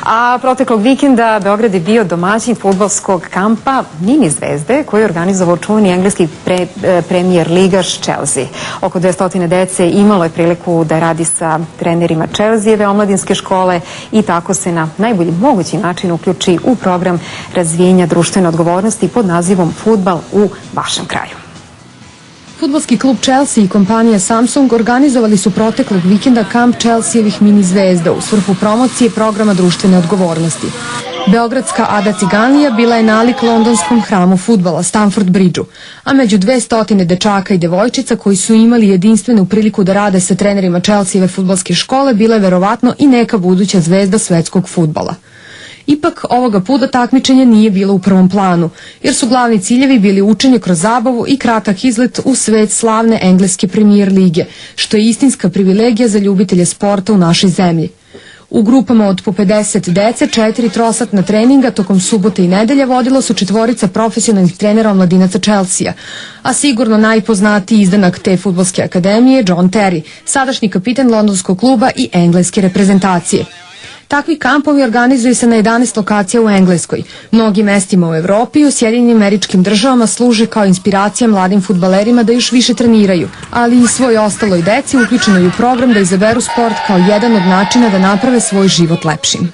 A proteklog vikenda Beograd je bio domaćin fudbalskog kampa Mini Zvezde koji je organizovao čuveni engleski premijer ligaš Chelsea. Oko 200 dece imalo je priliku da radi sa trenerima Chelseajeve omladinske škole i tako se na najbolji mogući način uključi u program razvijenja društvene odgovornosti pod nazivom Fudbal u vašem kraju. Fudbalski klub Chelsea i kompanija Samsung organizovali su proteklog vikenda kamp Chelseajevih mini zvezda u svrhu promocije programa društvene odgovornosti. Beogradska Ada Ciganlija bila je nalik londonskom hramu fudbala Stamford Bridgeu, a među 200 dečaka i devojčica koji su imali jedinstvenu priliku da rade sa trenerima Chelseajeve fudbalske škole bila je verovatno i neka buduća zvezda svetskog fudbala. Ipak, ovoga puta takmičenje nije bilo u prvom planu, jer su glavni ciljevi bili učenje kroz zabavu i kratak izlet u svet slavne engleske premijer lige, što je istinska privilegija za ljubitelje sporta u našoj zemlji. U grupama od po 50 dece, 4 trosatna treninga tokom subote i nedelje vodilo su 4 profesionalnih trenera omladinaca Chelsea, a sigurno najpoznatiji izdanak te fudbalske akademije John Terry, sadašnji kapitan londonskog kluba i engleske reprezentacije. Takvi kampovi organizuju se na 11 lokacija u Engleskoj. Mnogim mestima u Evropi i u Sjedinjenim Američkim Državama služe kao inspiracija mladim fudbalerima da još više treniraju, ali i svoj ostaloj deci uključeno i u program da izaberu sport kao jedan od načina da naprave svoj život lepšim.